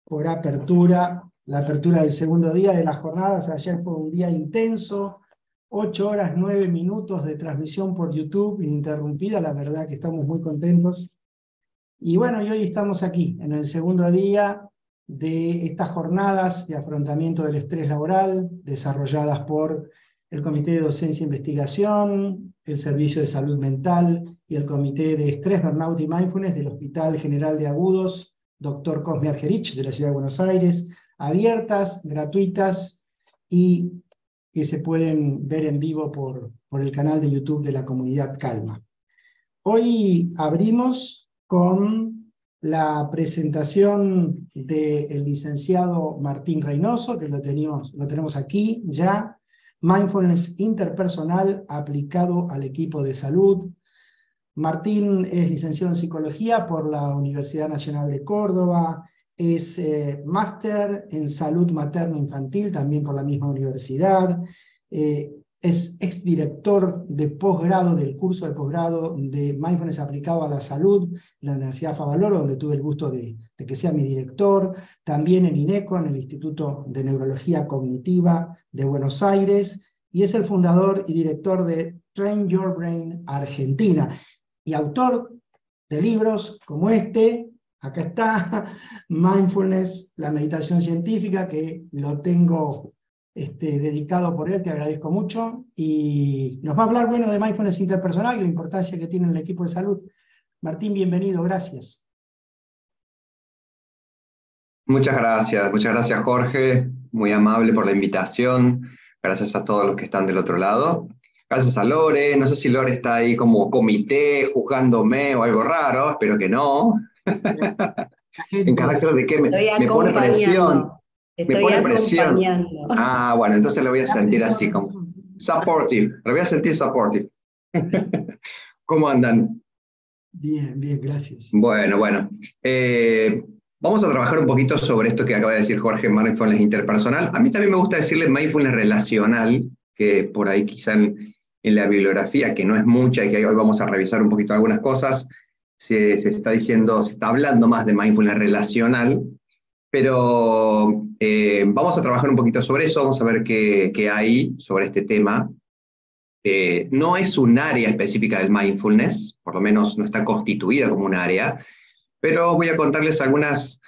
por la apertura del segundo día de las jornadas. Ayer fue un día intenso, 8 horas 9 minutos de transmisión por YouTube ininterrumpida, la verdad que estamos muy contentos. Y bueno, y hoy estamos aquí, en el segundo día de estas jornadas de afrontamiento del estrés laboral, desarrolladas por el Comité de Docencia e Investigación, el Servicio de Salud Mental y el Comité de Estrés, Burnout y Mindfulness del Hospital General de Agudos, Dr. Cosme Argerich, de la Ciudad de Buenos Aires, abiertas, gratuitas y que se pueden ver en vivo por el canal de YouTube de la comunidad Calma. Hoy abrimos con la presentación del licenciado Martín Reynoso, que lo tenemos aquí ya, Mindfulness Interpersonal aplicado al equipo de salud. Martín es licenciado en Psicología por la Universidad Nacional de Córdoba, es máster en Salud Materno-Infantil, también por la misma universidad, es exdirector de posgrado, del curso de posgrado de Mindfulness aplicado a la salud, en la Universidad Favaloro, donde tuve el gusto de que sea mi director, también en INECO, en el Instituto de Neurología Cognitiva de Buenos Aires, y es el fundador y director de Train Your Brain Argentina, y autor de libros como este, acá está, Mindfulness, la meditación científica, que lo tengo dedicado por él, te agradezco mucho, y nos va a hablar, bueno, de Mindfulness interpersonal y la importancia que tiene en el equipo de salud. Martín, bienvenido, gracias. Muchas gracias Jorge, muy amable por la invitación, gracias a todos los que están del otro lado, gracias a Lore, no sé si Lore está ahí como comité juzgándome o algo raro, espero que no, La en gente, carácter de que Estoy me pone presión, acompañando, me estoy pone presión. acompañando. Ah, bueno, entonces lo voy a la sentir presión, así como supportive, lo voy a sentir supportive. ¿Cómo andan? Bien, bien, gracias. Bueno. Vamos a trabajar un poquito sobre esto que acaba de decir Jorge, mindfulness interpersonal. A mí también me gusta decirle mindfulness relacional, que por ahí quizá en la bibliografía, que no es mucha y que hoy vamos a revisar un poquito algunas cosas, se está hablando más de mindfulness relacional, pero vamos a trabajar un poquito sobre eso, vamos a ver qué hay sobre este tema. No es un área específica del mindfulness, por lo menos no está constituida como un área, pero voy a contarles algunas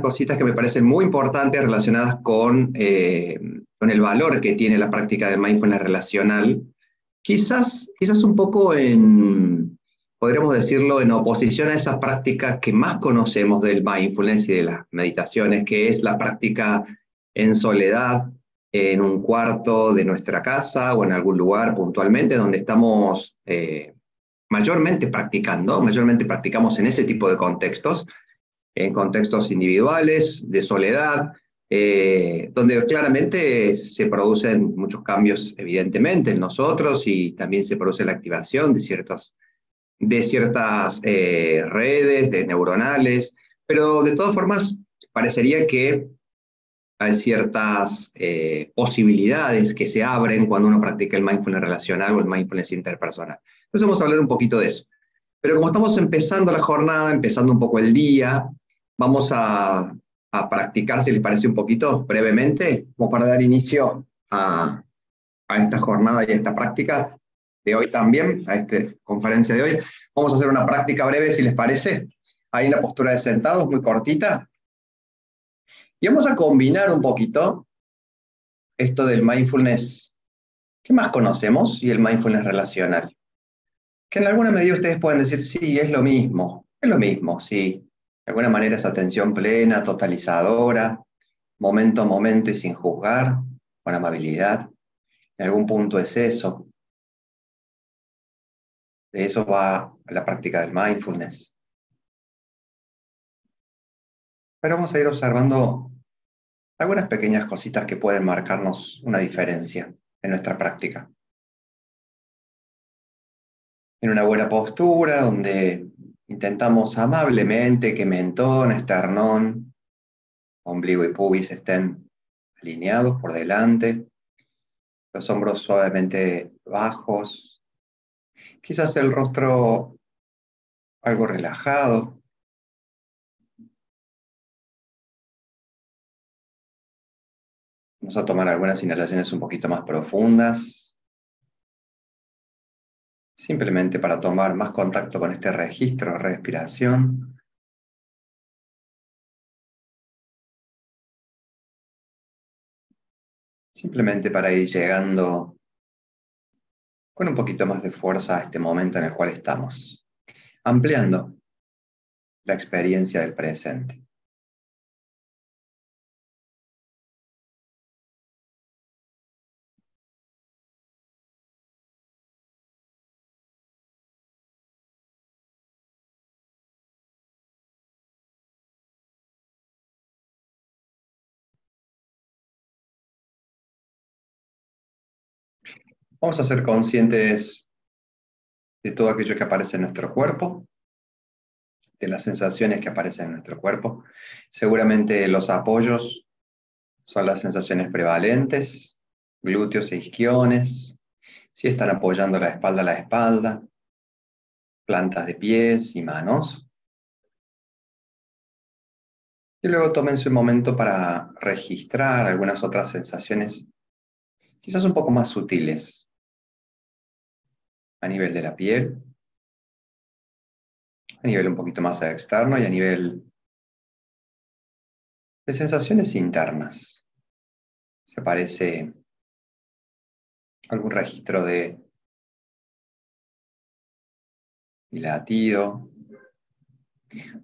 cositas que me parecen muy importantes relacionadas con el valor que tiene la práctica de mindfulness relacional. Quizás un poco podríamos decirlo, en oposición a esas prácticas que más conocemos del mindfulness y de las meditaciones, que es la práctica en soledad, en un cuarto de nuestra casa o en algún lugar puntualmente donde estamos mayormente practicamos en ese tipo de contextos, en contextos individuales, de soledad, donde claramente se producen muchos cambios evidentemente en nosotros y también se produce la activación de ciertas redes de neuronales, pero de todas formas parecería que hay ciertas posibilidades que se abren cuando uno practica el mindfulness relacional o el mindfulness interpersonal. Entonces vamos a hablar un poquito de eso. Pero como estamos empezando la jornada, empezando un poco el día, vamos a practicar, si les parece un poquito brevemente, como para dar inicio a esta jornada y a esta práctica de hoy también, a esta conferencia de hoy. Vamos a hacer una práctica breve, si les parece. Ahí en la postura de sentados, muy cortita. Y vamos a combinar un poquito esto del mindfulness que más conocemos y el mindfulness relacional. Que en alguna medida ustedes pueden decir, sí, es lo mismo, sí. De alguna manera es atención plena, totalizadora, momento a momento y sin juzgar, con amabilidad. En algún punto es eso. De eso va la práctica del mindfulness. Pero vamos a ir observando algunas pequeñas cositas que pueden marcarnos una diferencia en nuestra práctica. En una buena postura, donde intentamos amablemente que mentón, esternón, ombligo y pubis estén alineados por delante, los hombros suavemente bajos, quizás el rostro algo relajado, Vamos a tomar algunas inhalaciones un poquito más profundas, simplemente para tomar más contacto con este registro de respiración. Simplemente para ir llegando con un poquito más de fuerza a este momento en el cual estamos, ampliando la experiencia del presente. Vamos a ser conscientes de todo aquello que aparece en nuestro cuerpo, de las sensaciones que aparecen en nuestro cuerpo. Seguramente los apoyos son las sensaciones prevalentes, glúteos e isquiones, si están apoyando la espalda, plantas de pies y manos. Y luego tómense un momento para registrar algunas otras sensaciones, quizás un poco más sutiles, a nivel de la piel, a nivel un poquito más externo y a nivel de sensaciones internas. Si aparece algún registro de latido,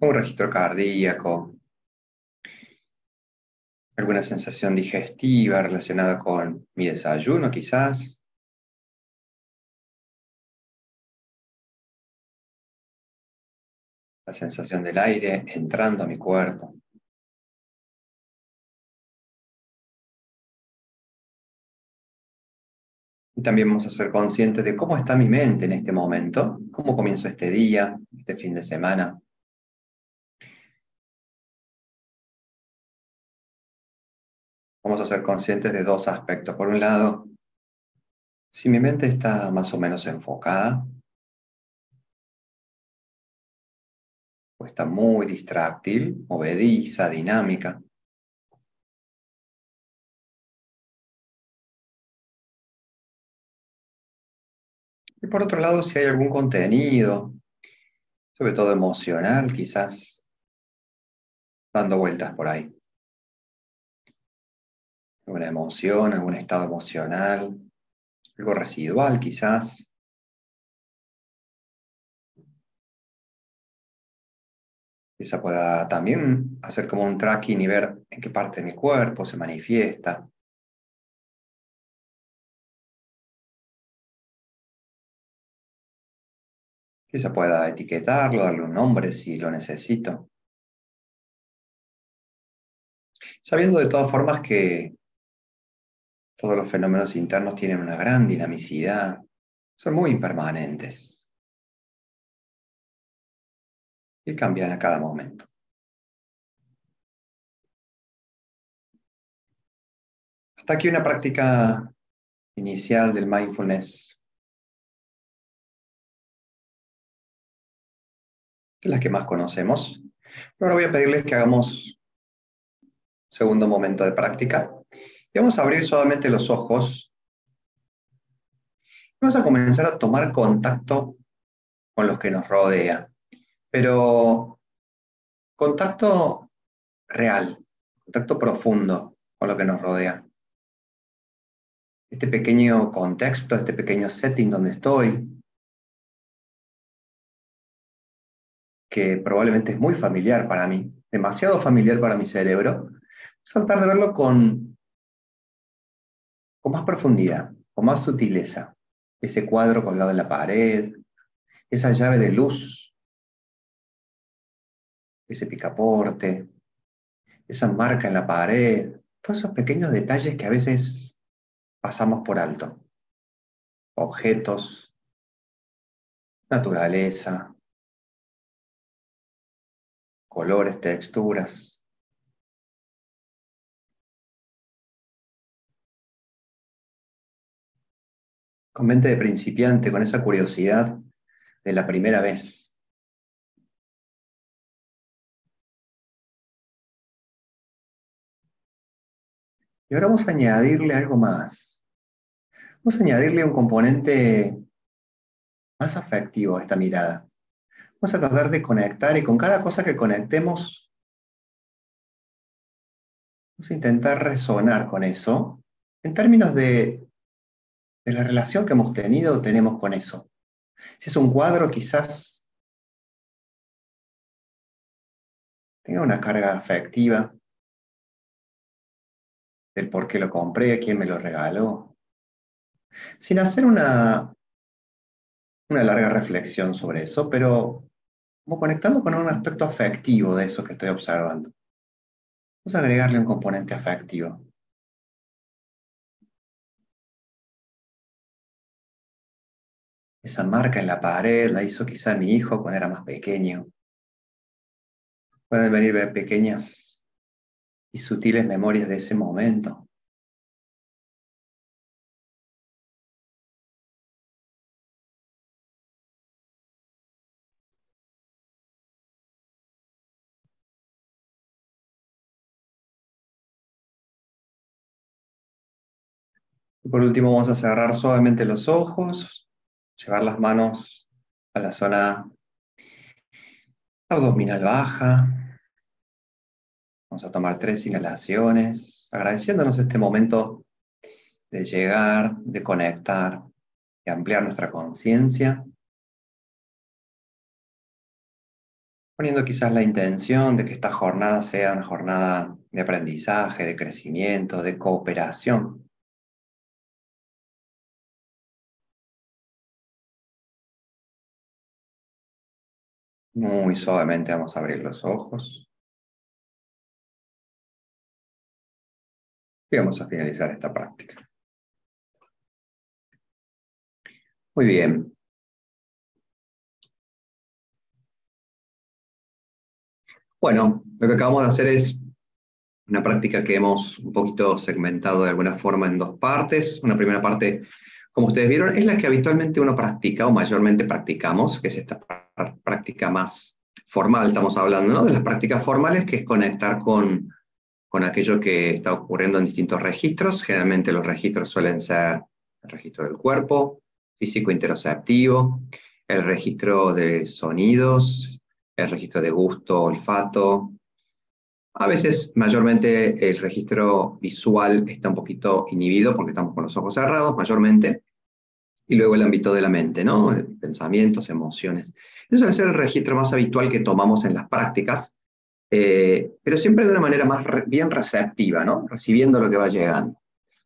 un registro cardíaco, alguna sensación digestiva relacionada con mi desayuno quizás. La sensación del aire entrando a mi cuerpo. Y también vamos a ser conscientes de cómo está mi mente en este momento, cómo comienzo este día, este fin de semana. Vamos a ser conscientes de dos aspectos. Por un lado, si mi mente está más o menos enfocada, o está muy distráctil, movediza, dinámica. Y por otro lado, si hay algún contenido, sobre todo emocional, quizás dando vueltas por ahí. Alguna emoción, algún estado emocional, algo residual quizás. Quizá pueda también hacer como un tracking y ver en qué parte de mi cuerpo se manifiesta. Quizá pueda etiquetarlo, darle un nombre si lo necesito. Sabiendo de todas formas que todos los fenómenos internos tienen una gran dinamicidad, son muy impermanentes y cambian a cada momento. Hasta aquí una práctica inicial del mindfulness, de las que más conocemos. Pero ahora voy a pedirles que hagamos un segundo momento de práctica. Y vamos a abrir suavemente los ojos. Vamos a comenzar a tomar contacto con los que nos rodea. Pero contacto real, contacto profundo con lo que nos rodea. Este pequeño contexto, este pequeño setting donde estoy, que probablemente es muy familiar para mí, demasiado familiar para mi cerebro, tratar de verlo con más profundidad, con más sutileza. Ese cuadro colgado en la pared, esa llave de luz, ese picaporte, esa marca en la pared, todos esos pequeños detalles que a veces pasamos por alto. Objetos, naturaleza, colores, texturas. Con mente de principiante, con esa curiosidad de la primera vez. Y ahora vamos a añadirle algo más. Vamos a añadirle un componente más afectivo a esta mirada. Vamos a tratar de conectar y con cada cosa que conectemos, vamos a intentar resonar con eso en términos de la relación que hemos tenido o tenemos con eso. Si es un cuadro, quizás tenga una carga afectiva del por qué lo compré, quién me lo regaló, sin hacer una larga reflexión sobre eso, pero como conectando con un aspecto afectivo de eso que estoy observando. Vamos a agregarle un componente afectivo. Esa marca en la pared la hizo quizá mi hijo cuando era más pequeño. Pueden venir pequeñas y sutiles memorias de ese momento. Y por último vamos a cerrar suavemente los ojos, llevar las manos a la zona abdominal baja. Vamos a tomar 3 inhalaciones, agradeciéndonos este momento de llegar, de conectar, de ampliar nuestra conciencia. Poniendo quizás la intención de que esta jornada sea una jornada de aprendizaje, de crecimiento, de cooperación. Muy suavemente vamos a abrir los ojos. Y vamos a finalizar esta práctica. Muy bien. Bueno, lo que acabamos de hacer es una práctica que hemos un poquito segmentado de alguna forma en 2 partes. Una primera parte, como ustedes vieron, es la que habitualmente uno practica o mayormente practicamos, que es esta práctica más formal, estamos hablando, ¿no? De las prácticas formales, que es conectar con aquello que está ocurriendo en distintos registros. Generalmente los registros suelen ser el registro del cuerpo, físico interoceptivo, el registro de sonidos, el registro de gusto, olfato. A veces, mayormente, el registro visual está un poquito inhibido porque estamos con los ojos cerrados, mayormente. Y luego el ámbito de la mente, ¿no? Pensamientos, emociones. Eso suele ser el registro más habitual que tomamos en las prácticas, pero siempre de una manera más bien receptiva, ¿no? Recibiendo lo que va llegando.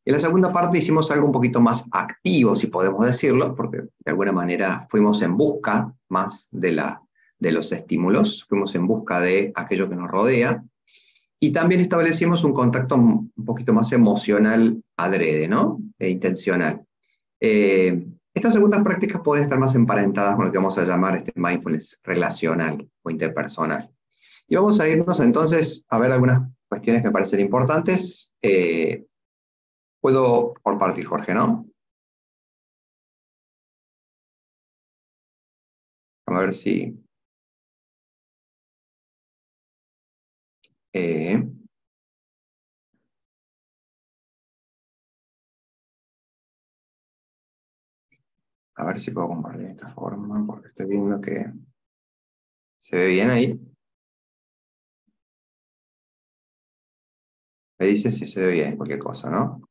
En la segunda parte hicimos algo un poquito más activo, si podemos decirlo, porque de alguna manera fuimos en busca más de los estímulos, fuimos en busca de aquello que nos rodea, y también establecimos un contacto un poquito más emocional adrede, ¿no? E intencional. Estas segundas prácticas pueden estar más emparentadas con lo que vamos a llamar este mindfulness relacional o interpersonal. Y vamos a irnos entonces a ver algunas cuestiones que me parecen importantes. Puedo compartir, Jorge, ¿no? Vamos a ver si... a ver si puedo compartir de esta forma, porque estoy viendo que se ve bien ahí. Me dice si se ve bien, cualquier cosa, ¿no?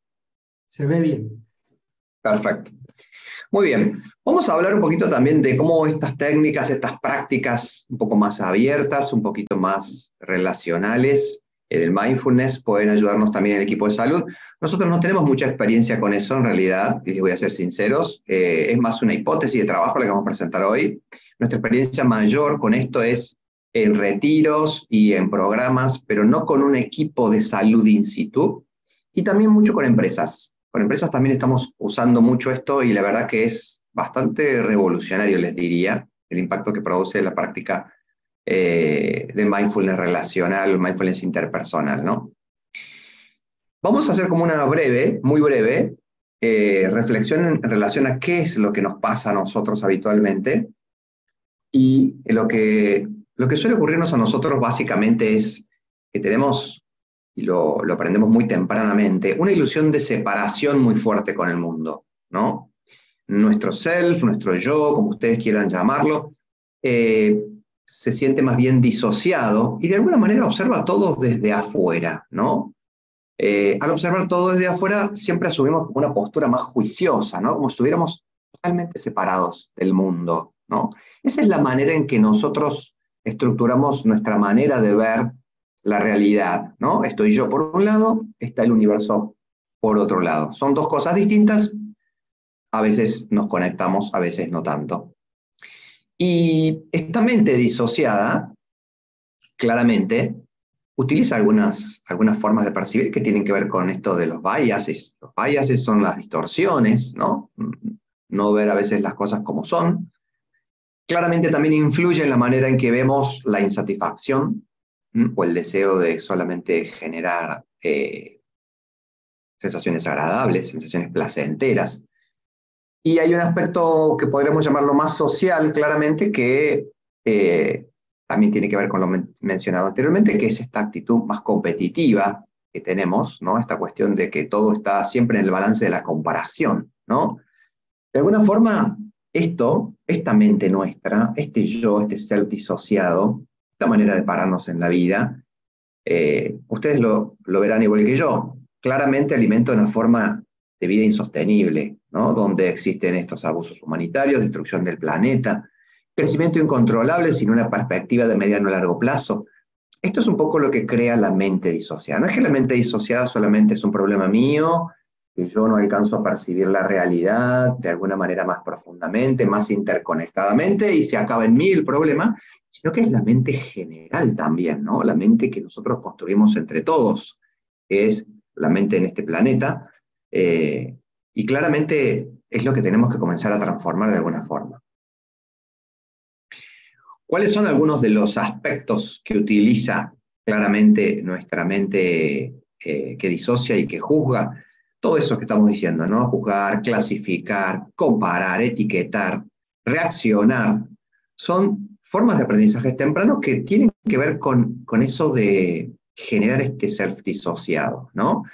Se ve bien. Perfecto. Muy bien. Vamos a hablar un poquito también de cómo estas técnicas, estas prácticas un poco más abiertas, un poquito más relacionales del mindfulness pueden ayudarnos también en el equipo de salud. Nosotros no tenemos mucha experiencia con eso en realidad, y les voy a ser sinceros. Es más una hipótesis de trabajo la que vamos a presentar hoy. Nuestra experiencia mayor con esto es en retiros y en programas, pero no con un equipo de salud in situ, y también mucho con empresas. Con empresas también estamos usando mucho esto y la verdad que es bastante revolucionario, les diría, el impacto que produce la práctica de mindfulness relacional, mindfulness interpersonal, ¿no? Vamos a hacer como una breve, muy breve, reflexión en relación a qué es lo que nos pasa a nosotros habitualmente. Y lo que suele ocurrirnos a nosotros básicamente es que tenemos y lo aprendemos muy tempranamente, una ilusión de separación muy fuerte con el mundo, ¿no? Nuestro self, nuestro yo, como ustedes quieran llamarlo, se siente más bien disociado y de alguna manera observa todo desde afuera, ¿no? Al observar todo desde afuera, siempre asumimos como una postura más juiciosa, ¿no? Como si estuviéramos totalmente separados del mundo, ¿no? Esa es la manera en que nosotros estructuramos nuestra manera de ver la realidad, ¿no? Estoy yo por un lado, está el universo por otro lado. Son dos cosas distintas, a veces nos conectamos, a veces no tanto. Y esta mente disociada, claramente, utiliza algunas formas de percibir que tienen que ver con esto de los biases. Los biases son las distorsiones, ¿no? No ver a veces las cosas como son. Claramente también influye en la manera en que vemos la insatisfacción o el deseo de solamente generar sensaciones agradables, sensaciones placenteras. Y hay un aspecto que podríamos llamarlo más social, claramente, que también tiene que ver con lo mencionado anteriormente, que es esta actitud más competitiva que tenemos, ¿no? Esta cuestión de que todo está siempre en el balance de la comparación, ¿no? De alguna forma, esta mente nuestra, este yo, este ser disociado, esta manera de pararnos en la vida, ustedes lo verán igual que yo, claramente alimenta una forma de vida insostenible, ¿no? Donde existen estos abusos humanitarios, destrucción del planeta, crecimiento incontrolable sin una perspectiva de mediano a largo plazo. Esto es un poco lo que crea la mente disociada. No es que la mente disociada solamente es un problema mío, que yo no alcanzo a percibir la realidad de alguna manera más profundamente, más interconectadamente, y se acaba en mí el problema, sino que es la mente general también, ¿no? La mente que nosotros construimos entre todos, que es la mente en este planeta, y claramente es lo que tenemos que comenzar a transformar de alguna forma. ¿Cuáles son algunos de los aspectos que utiliza claramente nuestra mente que disocia y que juzga? Todo eso que estamos diciendo, ¿no? Juzgar, clasificar, comparar, etiquetar, reaccionar, son formas de aprendizaje temprano que tienen que ver con eso de generar este self disociado, ¿no?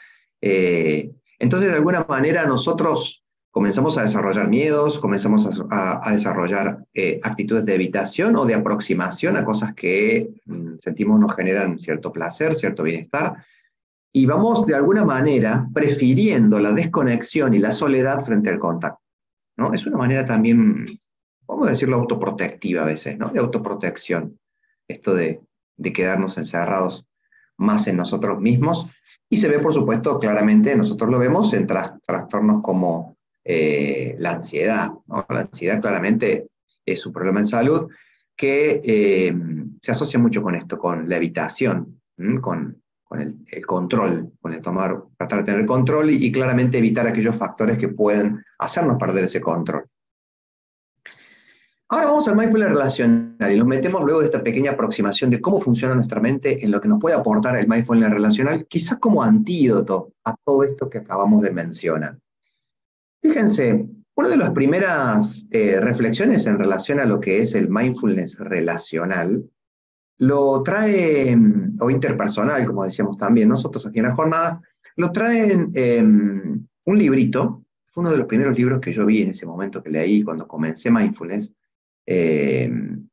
Entonces, de alguna manera, nosotros comenzamos a desarrollar miedos, comenzamos a desarrollar actitudes de evitación o de aproximación a cosas que sentimos nos generan cierto placer, cierto bienestar, y vamos de alguna manera prefiriendo la desconexión y la soledad frente al contacto, ¿no? Es una manera también, vamos a decirlo, autoprotectiva a veces, ¿no? De autoprotección, esto de quedarnos encerrados más en nosotros mismos, y se ve, por supuesto, claramente, nosotros lo vemos en trastornos como la ansiedad, ¿no? La ansiedad claramente es un problema en salud que se asocia mucho con esto, con la evitación, con el control, con el tratar de tener control y claramente evitar aquellos factores que pueden hacernos perder ese control. Ahora vamos al mindfulness relacional y nos metemos luego de esta pequeña aproximación de cómo funciona nuestra mente en lo que nos puede aportar el mindfulness relacional, quizás como antídoto a todo esto que acabamos de mencionar. Fíjense, una de las primeras reflexiones en relación a lo que es el mindfulness relacional lo trae, o interpersonal, como decíamos también nosotros aquí en la jornada, lo traen un librito, fue uno de los primeros libros que yo vi en ese momento que leí cuando comencé mindfulness, en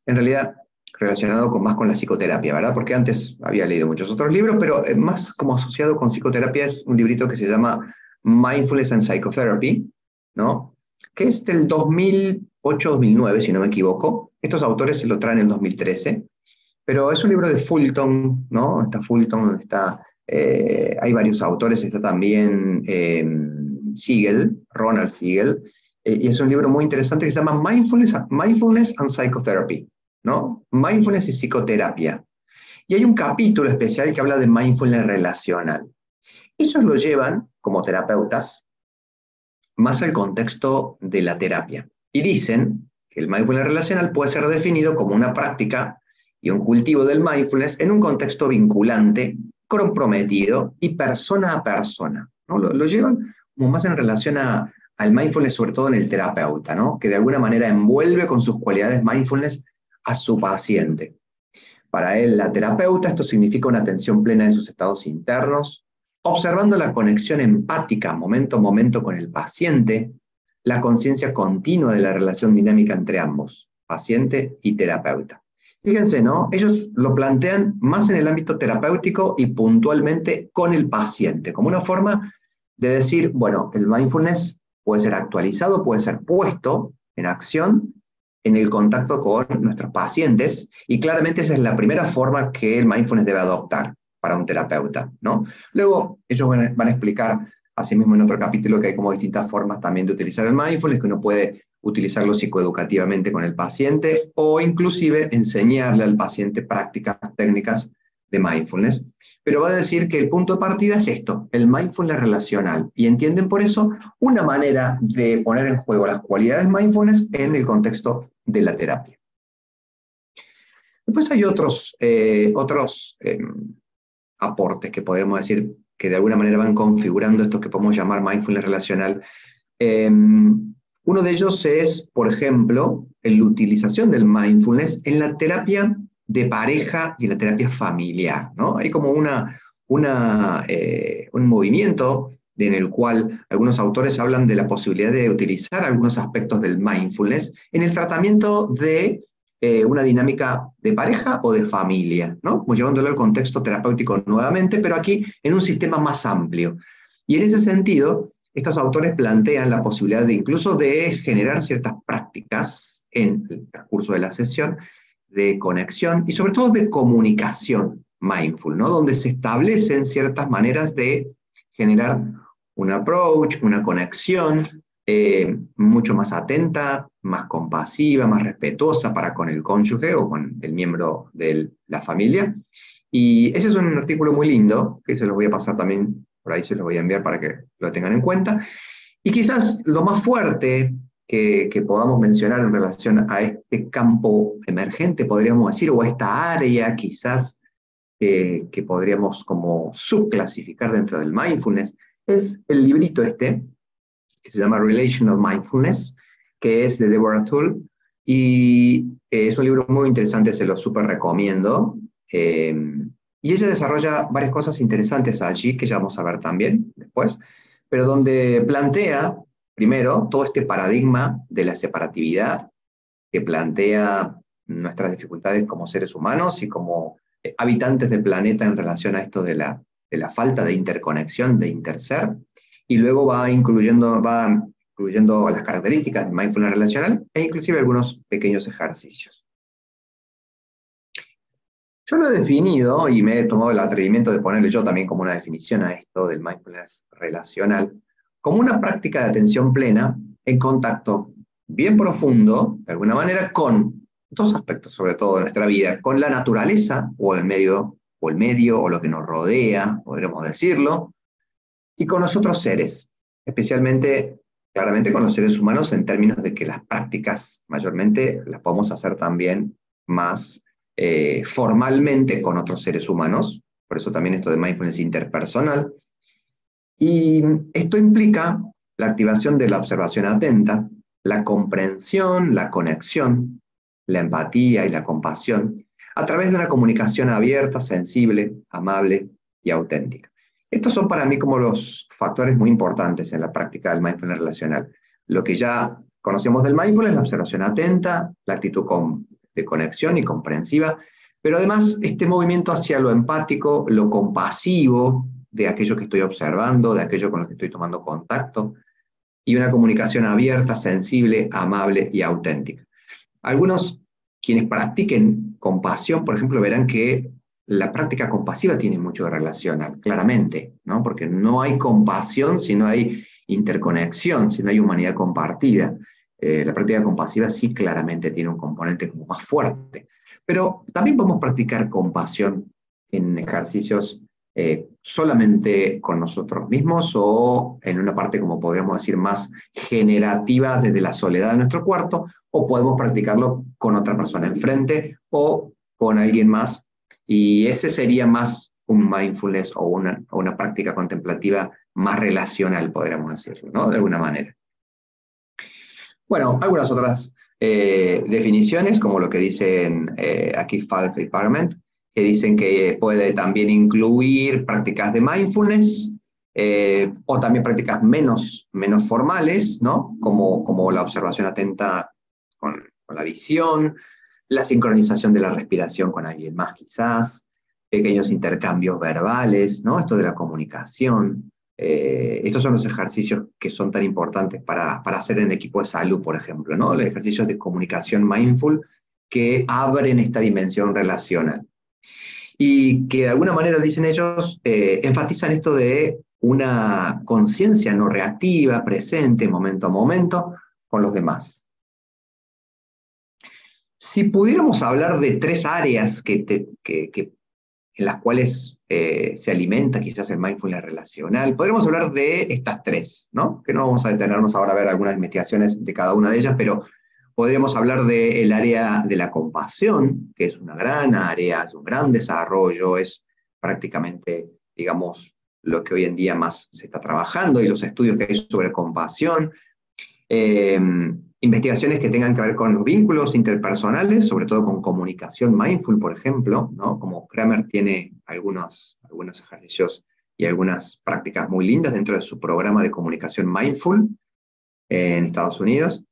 realidad relacionado más con la psicoterapia, ¿verdad? Porque antes había leído muchos otros libros, pero más como asociado con psicoterapia es un librito que se llama Mindfulness and Psychotherapy, ¿no? Que es del 2008-2009, si no me equivoco. Estos autores lo traen en el 2013, pero es un libro de Fulton, ¿no? Está Fulton, hay varios autores, está también Siegel, Ronald Siegel, y es un libro muy interesante que se llama Mindfulness and Psychotherapy, ¿no? Mindfulness y psicoterapia. Y hay un capítulo especial que habla de mindfulness relacional. Ellos lo llevan, como terapeutas, más al contexto de la terapia. Y dicen que el mindfulness relacional puede ser definido como una práctica y un cultivo del mindfulness en un contexto vinculante, comprometido y persona a persona, ¿no? Lo llevan como más en relación al mindfulness, sobre todo en el terapeuta, ¿no? Que de alguna manera envuelve con sus cualidades mindfulness a su paciente. Para él, la terapeuta, esto significa una atención plena de sus estados internos, observando la conexión empática momento a momento con el paciente, la conciencia continua de la relación dinámica entre ambos, paciente y terapeuta. Fíjense, ¿no? Ellos lo plantean más en el ámbito terapéutico y puntualmente con el paciente, como una forma de decir, bueno, el mindfulness puede ser actualizado, puede ser puesto en acción en el contacto con nuestros pacientes, y claramente esa es la primera forma que el mindfulness debe adoptar para un terapeuta, ¿no? Luego, ellos van a explicar, asimismo en otro capítulo, que hay como distintas formas también de utilizar el mindfulness, que uno puede utilizarlo psicoeducativamente con el paciente, o inclusive enseñarle al paciente prácticas técnicas de mindfulness. Pero va a decir que el punto de partida es esto, el mindfulness relacional, y entienden por eso una manera de poner en juego las cualidades mindfulness en el contexto de la terapia. Después hay otros aportes que podemos decir que de alguna manera van configurando esto que podemos llamar mindfulness relacional. Uno de ellos es, por ejemplo, la utilización del mindfulness en la terapia de pareja y en la terapia familiar, ¿no? Hay como un movimiento en el cual algunos autores hablan de la posibilidad de utilizar algunos aspectos del mindfulness en el tratamiento de una dinámica de pareja o de familia, ¿no? Como llevándolo al contexto terapéutico nuevamente, pero aquí en un sistema más amplio. Y en ese sentido, estos autores plantean la posibilidad de incluso de generar ciertas prácticas en el transcurso de la sesión de conexión y sobre todo de comunicación mindful, ¿no? Donde se establecen ciertas maneras de generar un approach, una conexión mucho más atenta, más compasiva, más respetuosa para con el cónyuge o con el miembro de la familia. Y ese es un artículo muy lindo, que se los voy a pasar también, por ahí se los voy a enviar para que lo tengan en cuenta. Y quizás lo más fuerte que podamos mencionar en relación a este campo emergente, podríamos decir, o a esta área quizás que podríamos como subclasificar dentro del mindfulness, es el librito este, que se llama Relational Mindfulness, que es de Deborah Tull, y es un libro muy interesante, se lo súper recomiendo, y ella desarrolla varias cosas interesantes allí, que ya vamos a ver también después, pero donde plantea, primero, todo este paradigma de la separatividad, que plantea nuestras dificultades como seres humanos y como habitantes del planeta en relación a esto de la falta de interconexión, de interser, y luego va incluyendo las características de mindfulness relacional e inclusive algunos pequeños ejercicios. Yo lo he definido, y me he tomado el atrevimiento de ponerle yo también como una definición a esto del mindfulness relacional, como una práctica de atención plena en contacto bien profundo, de alguna manera, con dos aspectos, sobre todo de nuestra vida, con la naturaleza o el medio o lo que nos rodea, podríamos decirlo, y con los otros seres, especialmente, claramente con los seres humanos en términos de que las prácticas mayormente las podemos hacer también más formalmente con otros seres humanos, por eso también esto de mindfulness interpersonal, y esto implica la activación de la observación atenta, la comprensión, la conexión, la empatía y la compasión, a través de una comunicación abierta, sensible, amable y auténtica. Estos son para mí como los factores muy importantes en la práctica del mindfulness relacional. Lo que ya conocemos del mindfulness, la observación atenta, la actitud de conexión y comprensiva, pero además este movimiento hacia lo empático, lo compasivo de aquello que estoy observando, de aquello con lo que estoy tomando contacto, y una comunicación abierta, sensible, amable y auténtica. Algunos, quienes practiquen compasión, por ejemplo, verán que la práctica compasiva tiene mucho de relacional, claramente, ¿no? Porque no hay compasión si no hay interconexión, si no hay humanidad compartida. La práctica compasiva sí claramente tiene un componente como más fuerte. Pero también podemos practicar compasión en ejercicios solamente con nosotros mismos o en una parte, como podríamos decir, más generativa desde la soledad de nuestro cuarto, o podemos practicarlo con otra persona enfrente o con alguien más. Y ese sería más un mindfulness o una práctica contemplativa más relacional, podríamos decirlo, ¿no? De alguna manera. Bueno, algunas otras definiciones, como lo que dicen aquí Falk y Parment, que dicen que puede también incluir prácticas de mindfulness, o también prácticas menos formales, ¿no? Como la observación atenta con la visión, la sincronización de la respiración con alguien más quizás, pequeños intercambios verbales, ¿no? Esto de la comunicación. Estos son los ejercicios que son tan importantes para hacer en equipo de salud, por ejemplo, ¿no? Los ejercicios de comunicación mindful que abren esta dimensión relacional. Y que de alguna manera, dicen ellos, enfatizan esto de una conciencia no reactiva, presente, momento a momento, con los demás. Si pudiéramos hablar de 3 áreas en las cuales se alimenta quizás el mindfulness relacional, podríamos hablar de estas 3, ¿no? Que no vamos a detenernos ahora a ver algunas investigaciones de cada una de ellas, pero podríamos hablar del área de la compasión, que es una gran área, es un gran desarrollo, es prácticamente, digamos, lo que hoy en día más se está trabajando y los estudios que hay sobre compasión. Investigaciones que tengan que ver con los vínculos interpersonales, sobre todo con comunicación mindful, por ejemplo, ¿no? Como Kramer tiene algunos ejercicios y algunas prácticas muy lindas dentro de su programa de comunicación mindful en Estados Unidos.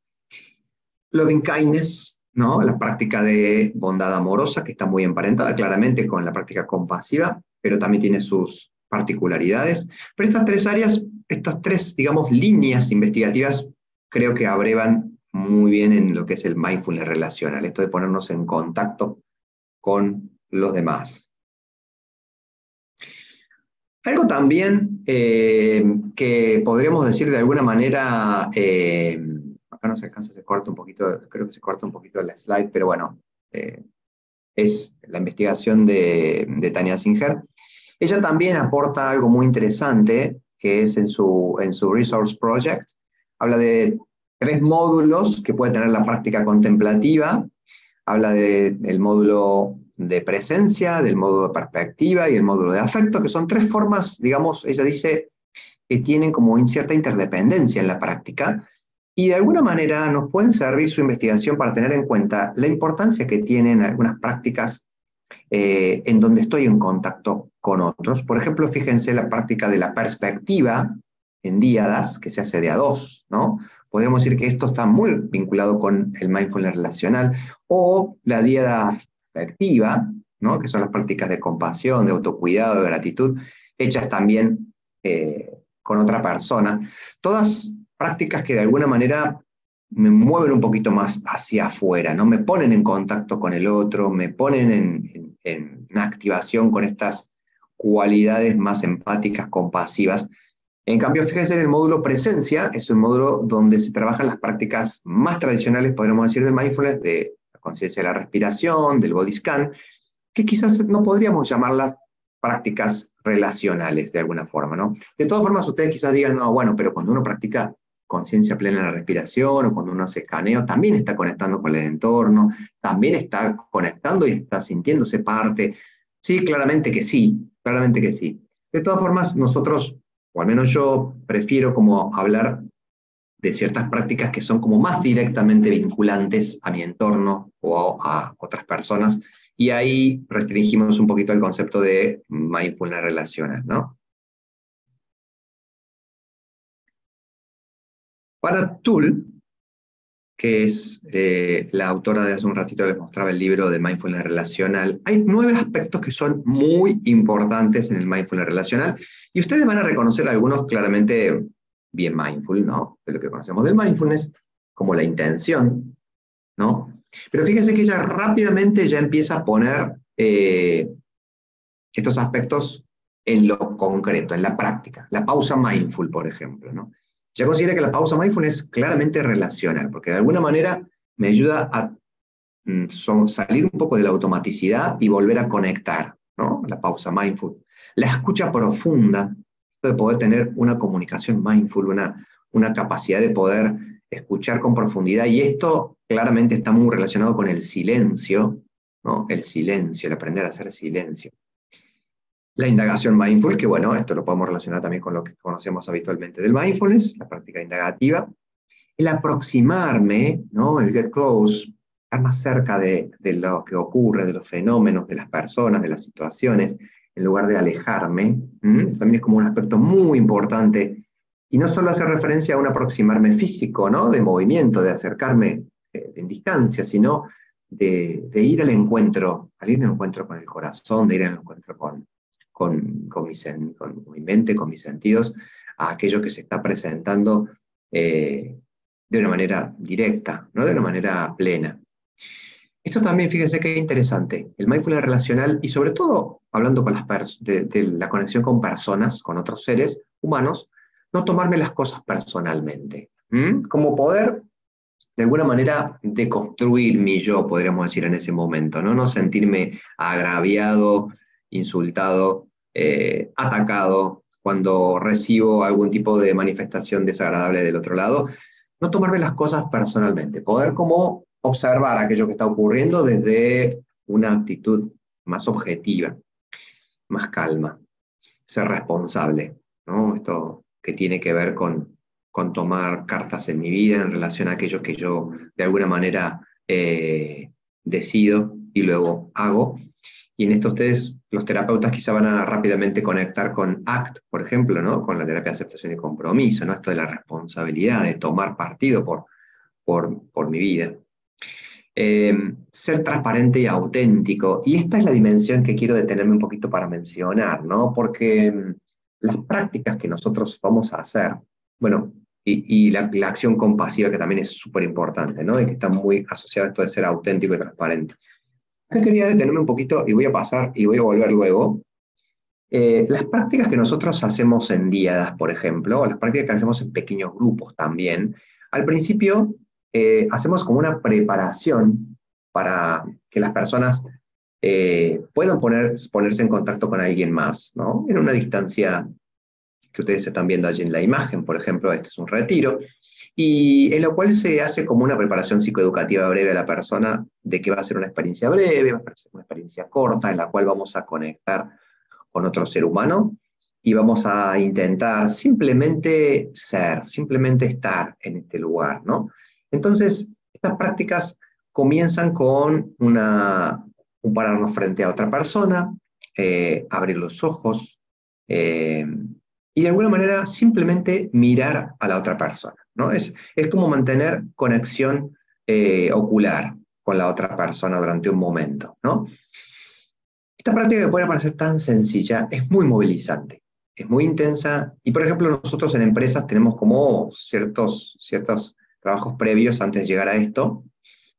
Loving kindness, ¿no? La práctica de bondad amorosa, que está muy emparentada claramente con la práctica compasiva, pero también tiene sus particularidades. Pero estas 3 áreas, estas 3, digamos, líneas investigativas, creo que abrevan muy bien en lo que es el mindfulness relacional, esto de ponernos en contacto con los demás. Algo también que podríamos decir de alguna manera, acá no se alcanza, se corta un poquito, creo que se corta un poquito la slide, pero bueno, es la investigación de Tania Singer. Ella también aporta algo muy interesante, que es en su Resource Project, habla de 3 módulos que puede tener la práctica contemplativa, habla del módulo de presencia, del módulo de perspectiva y el módulo de afecto, que son 3 formas, digamos, ella dice, que tienen como cierta interdependencia en la práctica, y de alguna manera nos pueden servir su investigación para tener en cuenta la importancia que tienen algunas prácticas en donde estoy en contacto con otros. Por ejemplo, fíjense la práctica de la perspectiva en díadas, que se hace de a 2, ¿no? Podemos decir que esto está muy vinculado con el mindfulness relacional, o la díada afectiva, ¿no? Que son las prácticas de compasión, de autocuidado, de gratitud, hechas también con otra persona. Todas prácticas que de alguna manera me mueven un poquito más hacia afuera, ¿no? Me ponen en contacto con el otro, me ponen en activación con estas cualidades más empáticas, compasivas. En cambio, fíjense, en el módulo presencia, es un módulo donde se trabajan las prácticas más tradicionales, podríamos decir, del mindfulness, de la conciencia de la respiración, del body scan, que quizás no podríamos llamarlas prácticas relacionales de alguna forma, ¿no? De todas formas, ustedes quizás digan, no, bueno, pero cuando uno practica conciencia plena en la respiración, o cuando uno hace escaneo, también está conectando con el entorno, también está conectando y está sintiéndose parte. Sí, claramente que sí, claramente que sí. De todas formas, nosotros, o al menos yo, prefiero como hablar de ciertas prácticas que son como más directamente vinculantes a mi entorno o a otras personas, y ahí restringimos un poquito el concepto de mindfulness relacional, ¿no? Para Tull, que es la autora de hace un ratito les mostraba el libro de mindfulness relacional, hay 9 aspectos que son muy importantes en el mindfulness relacional, y ustedes van a reconocer algunos claramente bien mindful, ¿no? De lo que conocemos del mindfulness, como la intención, ¿no? Pero fíjense que ella rápidamente ya empieza a poner estos aspectos en lo concreto, en la práctica. La pausa mindful, por ejemplo, ¿no? Ya considera que la pausa mindful es claramente relacional, porque de alguna manera me ayuda a salir un poco de la automaticidad y volver a conectar, ¿no? La pausa mindful. La escucha profunda, de poder tener una comunicación mindful, una capacidad de poder escuchar con profundidad, y esto claramente está muy relacionado con el silencio, ¿no? El silencio, el aprender a hacer silencio. La indagación mindful, que bueno, esto lo podemos relacionar también con lo que conocemos habitualmente del mindfulness, la práctica indagativa. el aproximarme, ¿no? El get close, estar más cerca de lo que ocurre, de los fenómenos, de las personas, de las situaciones, en lugar de alejarme, eso también es como un aspecto muy importante. Y no solo hace referencia a un aproximarme físico, ¿no? De movimiento, de acercarme en distancia, sino de ir al encuentro con el corazón, de ir al encuentro con mi mente, con mis sentidos, a aquello que se está presentando de una manera directa, no de una manera plena. Esto también, fíjense que es interesante, el mindfulness relacional, y sobre todo hablando con de la conexión con personas, con otros seres humanos, no tomarme las cosas personalmente. Como poder, de alguna manera, deconstruir mi yo, podríamos decir, en ese momento, ¿no? No sentirme agraviado, insultado, atacado, cuando recibo algún tipo de manifestación desagradable del otro lado, no tomarme las cosas personalmente, poder como observar aquello que está ocurriendo desde una actitud más objetiva, más calma, ser responsable, ¿no? Esto que tiene que ver con tomar cartas en mi vida en relación a aquello que yo de alguna manera decido y luego hago. Y en esto ustedes, los terapeutas, quizá van a rápidamente conectar con ACT, por ejemplo, ¿no? Con la terapia de aceptación y compromiso, ¿no? Esto de la responsabilidad, de tomar partido por mi vida. Ser transparente y auténtico. Y esta es la dimensión que quiero detenerme un poquito para mencionar, ¿no? Porque las prácticas que nosotros vamos a hacer, bueno, y la acción compasiva, que también es súper importante, ¿no? Y que está muy asociada a esto de ser auténtico y transparente. Acá quería detenerme un poquito y voy a pasar y voy a volver luego. Las prácticas que nosotros hacemos en díadas, por ejemplo, o las prácticas que hacemos en pequeños grupos también, al principio hacemos como una preparación para que las personas puedan ponerse en contacto con alguien más, ¿no? En una distancia que ustedes están viendo allí en la imagen, por ejemplo, este es un retiro, y en lo cual se hace como una preparación psicoeducativa breve a la persona de que va a ser una experiencia breve, va a ser una experiencia corta, en la cual vamos a conectar con otro ser humano, y vamos a intentar simplemente ser, simplemente estar en este lugar, ¿no? Entonces, estas prácticas comienzan con un pararnos frente a otra persona, abrir los ojos, y de alguna manera simplemente mirar a la otra persona, ¿no? Es como mantener conexión ocular con la otra persona durante un momento, ¿no? Esta práctica que puede parecer tan sencilla es muy movilizante, es muy intensa, y por ejemplo nosotros en empresas tenemos como ciertos trabajos previos antes de llegar a esto,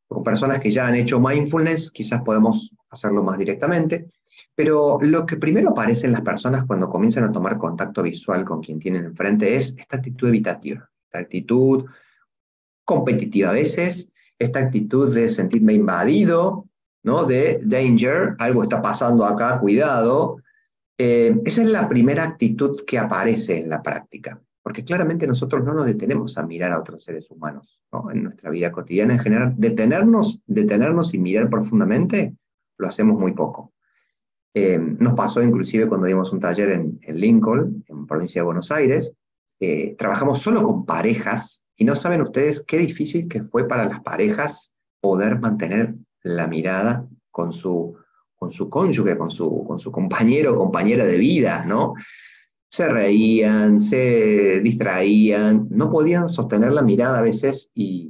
con personas que ya han hecho mindfulness, quizás podemos hacerlo más directamente, pero lo que primero aparece en las personas cuando comienzan a tomar contacto visual con quien tienen enfrente es esta actitud evitativa, esta actitud competitiva a veces, esta actitud de sentirme invadido, ¿no? De danger, algo está pasando acá, cuidado. Esa es la primera actitud que aparece en la práctica, porque claramente nosotros no nos detenemos a mirar a otros seres humanos, ¿no? En nuestra vida cotidiana en general, detenernos y mirar profundamente, lo hacemos muy poco. Nos pasó inclusive cuando dimos un taller en Lincoln, en provincia de Buenos Aires, trabajamos solo con parejas, y no saben ustedes qué difícil que fue para las parejas poder mantener la mirada con su cónyuge, con su compañero o compañera de vida, ¿no? Se reían, se distraían, no podían sostener la mirada a veces, y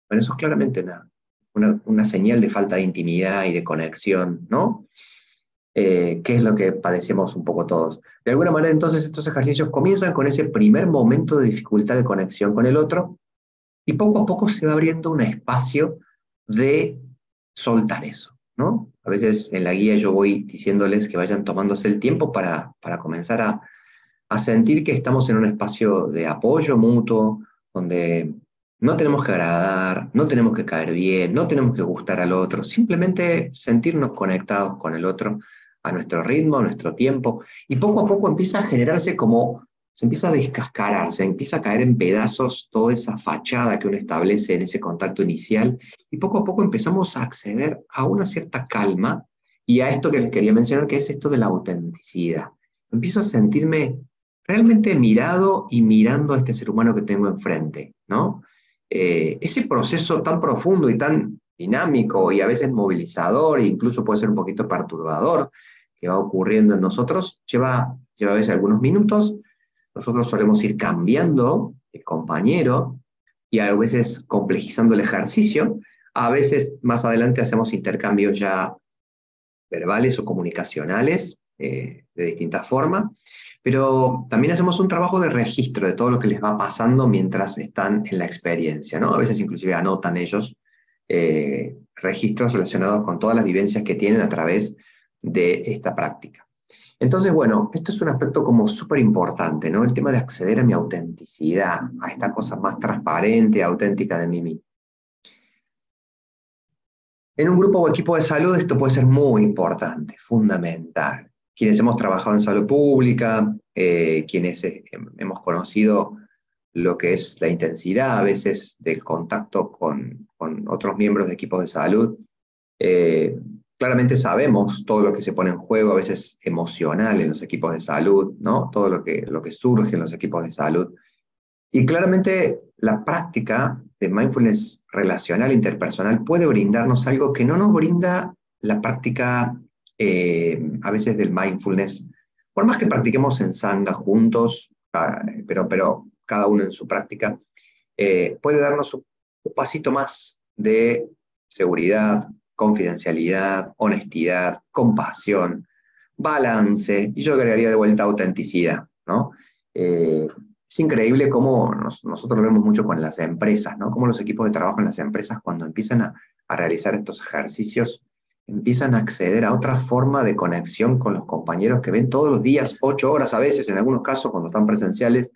bueno, eso es claramente una señal de falta de intimidad y de conexión, ¿no? Que es lo que padecemos un poco todos. De alguna manera, entonces, estos ejercicios comienzan con ese primer momento de dificultad de conexión con el otro, y poco a poco se va abriendo un espacio de soltar eso, ¿no? A veces en la guía yo voy diciéndoles que vayan tomándose el tiempo para comenzar a sentir que estamos en un espacio de apoyo mutuo, donde no tenemos que agradar, no tenemos que caer bien, no tenemos que gustar al otro, simplemente sentirnos conectados con el otro a nuestro ritmo, a nuestro tiempo, y poco a poco empieza a generarse como, se empieza a descascarar, se empieza a caer en pedazos toda esa fachada que uno establece en ese contacto inicial, y poco a poco empezamos a acceder a una cierta calma, y a esto que les quería mencionar, que es esto de la autenticidad. Empiezo a sentirme realmente mirado y mirando a este ser humano que tengo enfrente, ¿no? ese proceso tan profundo y tan dinámico y a veces movilizador, e incluso puede ser un poquito perturbador, que va ocurriendo en nosotros, lleva a veces algunos minutos. Nosotros solemos ir cambiando el compañero y a veces complejizando el ejercicio. A veces más adelante hacemos intercambios ya verbales o comunicacionales de distintas formas, pero también hacemos un trabajo de registro de todo lo que les va pasando mientras están en la experiencia, ¿no? A veces inclusive anotan ellos registros relacionados con todas las vivencias que tienen a través de esta práctica. Entonces, bueno, esto es un aspecto como súper importante, ¿no? El tema de acceder a mi autenticidad, a esta cosa más transparente, auténtica de mí mismo. En un grupo o equipo de salud esto puede ser muy importante, fundamental. Quienes hemos trabajado en salud pública, quienes hemos conocido lo que es la intensidad a veces del contacto con otros miembros de equipos de salud, claramente sabemos todo lo que se pone en juego, a veces emocional en los equipos de salud, ¿no? Todo lo que surge en los equipos de salud. Y claramente la práctica de mindfulness relacional interpersonal puede brindarnos algo que no nos brinda la práctica a veces del mindfulness. Por más que practiquemos en sangha juntos, pero cada uno en su práctica, puede darnos un pasito más de seguridad, confidencialidad, honestidad, compasión, balance, y yo agregaría de vuelta autenticidad, ¿no? Es increíble cómo nosotros lo vemos mucho con las empresas, ¿no? Cómo los equipos de trabajo en las empresas, cuando empiezan a realizar estos ejercicios, empiezan a acceder a otra forma de conexión con los compañeros que ven todos los días, 8 horas a veces, en algunos casos cuando están presenciales,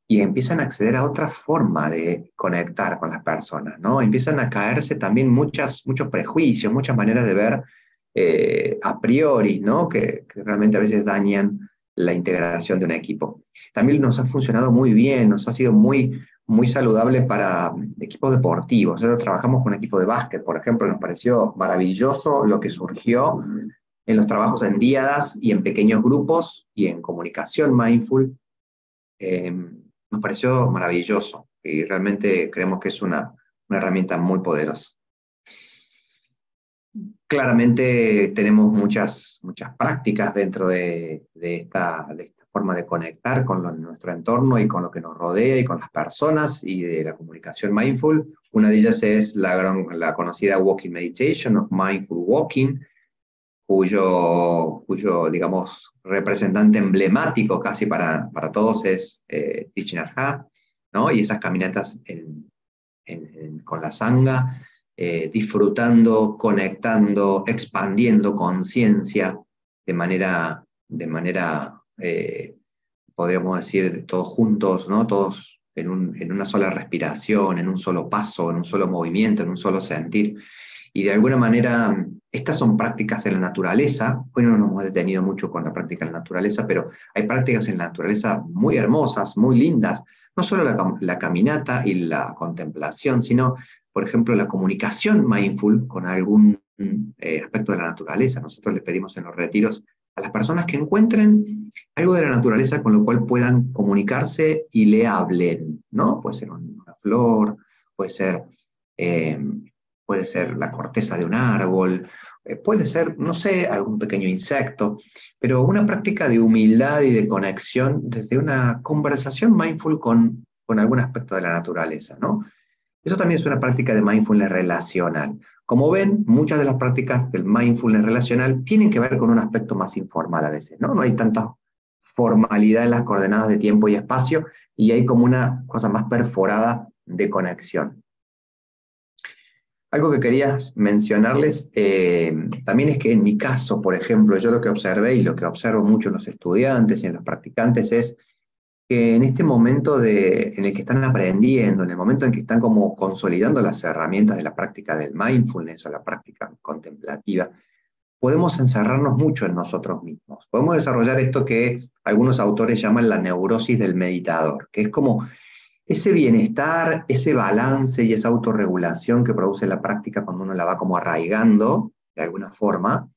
y empiezan a acceder a otra forma de conectar con las personas, ¿no? Empiezan a caerse también muchos prejuicios, muchas maneras de ver a priori, ¿no? Que realmente a veces dañan la integración de un equipo. También nos ha funcionado muy bien, nos ha sido muy saludable para equipos deportivos. Nosotros trabajamos con un equipo de básquet, por ejemplo, nos pareció maravilloso lo que surgió en los trabajos en díadas y en pequeños grupos y en comunicación mindful. Nos pareció maravilloso y realmente creemos que es una herramienta muy poderosa. Claramente tenemos muchas prácticas dentro de esta forma de conectar con nuestro entorno y con lo que nos rodea y con las personas y de la comunicación mindful. Una de ellas es la conocida Walking Meditation o Mindful Walking, cuyo digamos, representante emblemático casi para todos es Thich Nhat Hanh, ¿no? Y esas caminatas con la sangha, disfrutando, conectando, expandiendo conciencia de manera podríamos decir, todos juntos, ¿no? Todos en una sola respiración, en un solo paso, en un solo movimiento, en un solo sentir. Y de alguna manera, estas son prácticas en la naturaleza. Hoy no nos hemos detenido mucho con la práctica en la naturaleza, pero hay prácticas en la naturaleza muy hermosas, muy lindas. No solo la caminata y la contemplación, sino, por ejemplo, la comunicación mindful con algún aspecto de la naturaleza. Nosotros les pedimos en los retiros a las personas que encuentren algo de la naturaleza con lo cual puedan comunicarse y le hablen, ¿no? Puede ser una flor, puede ser la corteza de un árbol, puede ser, no sé, algún pequeño insecto, pero una práctica de humildad y de conexión desde una conversación mindful con algún aspecto de la naturaleza, ¿no? Eso también es una práctica de mindfulness relacional. Como ven, muchas de las prácticas del mindfulness relacional tienen que ver con un aspecto más informal a veces, ¿no? No hay tanta formalidad en las coordenadas de tiempo y espacio, y hay como una cosa más perforada de conexión. Algo que quería mencionarles también es que en mi caso, por ejemplo, yo lo que observé y lo que observo mucho en los estudiantes y en los practicantes es que en este momento en el que están aprendiendo, en el momento en que están como consolidando las herramientas de la práctica del mindfulness o la práctica contemplativa, podemos encerrarnos mucho en nosotros mismos. Podemos desarrollar esto que algunos autores llaman la neurosis del meditador, que es como ese bienestar, ese balance y esa autorregulación que produce la práctica cuando uno la va como arraigando de alguna forma,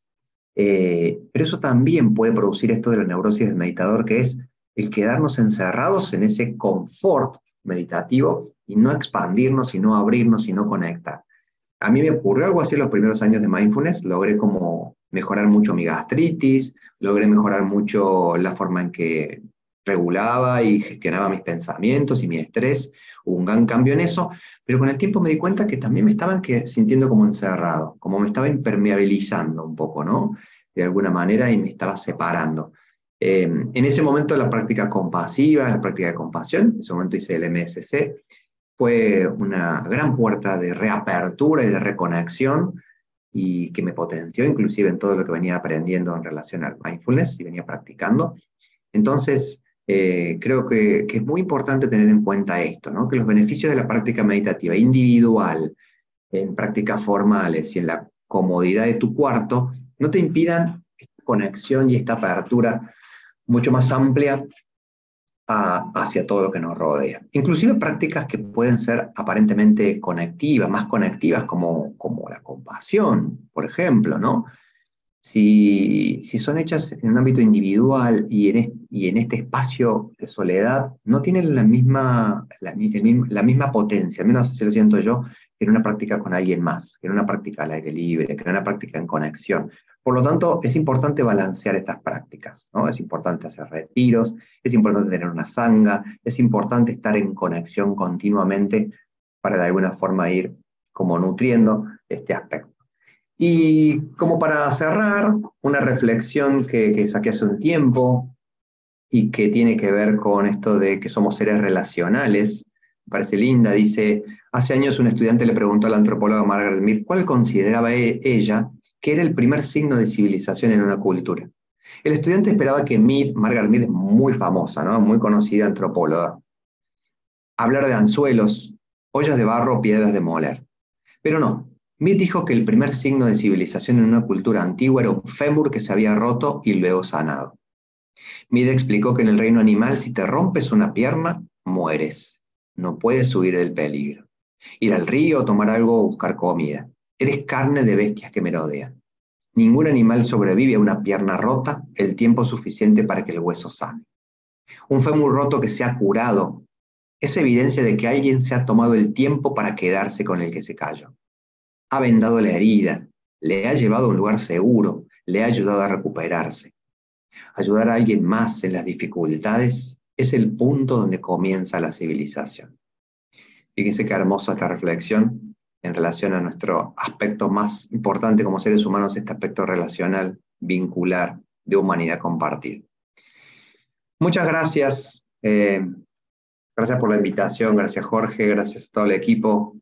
pero eso también puede producir esto de la neurosis del meditador, que es el quedarnos encerrados en ese confort meditativo y no expandirnos, sino abrirnos, sino conectar. A mí me ocurrió algo así en los primeros años de mindfulness, logré como mejorar mucho mi gastritis, logré mejorar mucho la forma en que regulaba y gestionaba mis pensamientos y mi estrés, hubo un gran cambio en eso, pero con el tiempo me di cuenta que también me estaban sintiendo como encerrado, como me estaba impermeabilizando un poco, ¿no? De alguna manera y me estaba separando. En ese momento la práctica compasiva, la práctica de compasión, en ese momento hice el MSC, fue una gran puerta de reapertura y de reconexión y que me potenció inclusive en todo lo que venía aprendiendo en relación al mindfulness y venía practicando. Entonces, creo que es muy importante tener en cuenta esto, ¿no? Que los beneficios de la práctica meditativa individual, en prácticas formales y en la comodidad de tu cuarto, no te impidan esta conexión y esta apertura mucho más amplia hacia todo lo que nos rodea. Inclusive prácticas que pueden ser aparentemente conectivas, más conectivas, como la compasión, por ejemplo, ¿no? Si son hechas en un ámbito individual y en este espacio de soledad, no tienen la misma potencia, al menos así lo siento yo, que en una práctica con alguien más, que en una práctica al aire libre, que en una práctica en conexión. Por lo tanto, es importante balancear estas prácticas, ¿no? Es importante hacer retiros, es importante tener una sangha, es importante estar en conexión continuamente para de alguna forma ir como nutriendo este aspecto. Y como para cerrar, una reflexión que saqué hace un tiempo y que tiene que ver con esto de que somos seres relacionales, me parece linda, dice, hace años un estudiante le preguntó a la antropóloga Margaret Mead cuál consideraba ella que era el primer signo de civilización en una cultura. El estudiante esperaba que Margaret Mead es muy famosa, ¿no? Muy conocida antropóloga, hablar de anzuelos, ollas de barro, piedras de moler. Pero no. Mead dijo que el primer signo de civilización en una cultura antigua era un fémur que se había roto y luego sanado. Mead explicó que en el reino animal, si te rompes una pierna, mueres. No puedes huir del peligro. Ir al río, tomar algo o buscar comida. Eres carne de bestias que merodean. Ningún animal sobrevive a una pierna rota el tiempo suficiente para que el hueso sane. Un fémur roto que se ha curado es evidencia de que alguien se ha tomado el tiempo para quedarse con el que se cayó. Ha vendado la herida, le ha llevado a un lugar seguro, le ha ayudado a recuperarse. Ayudar a alguien más en las dificultades es el punto donde comienza la civilización. Fíjense qué hermosa esta reflexión en relación a nuestro aspecto más importante como seres humanos, este aspecto relacional, vincular, de humanidad compartida. Muchas gracias. Gracias por la invitación, gracias Jorge, gracias a todo el equipo.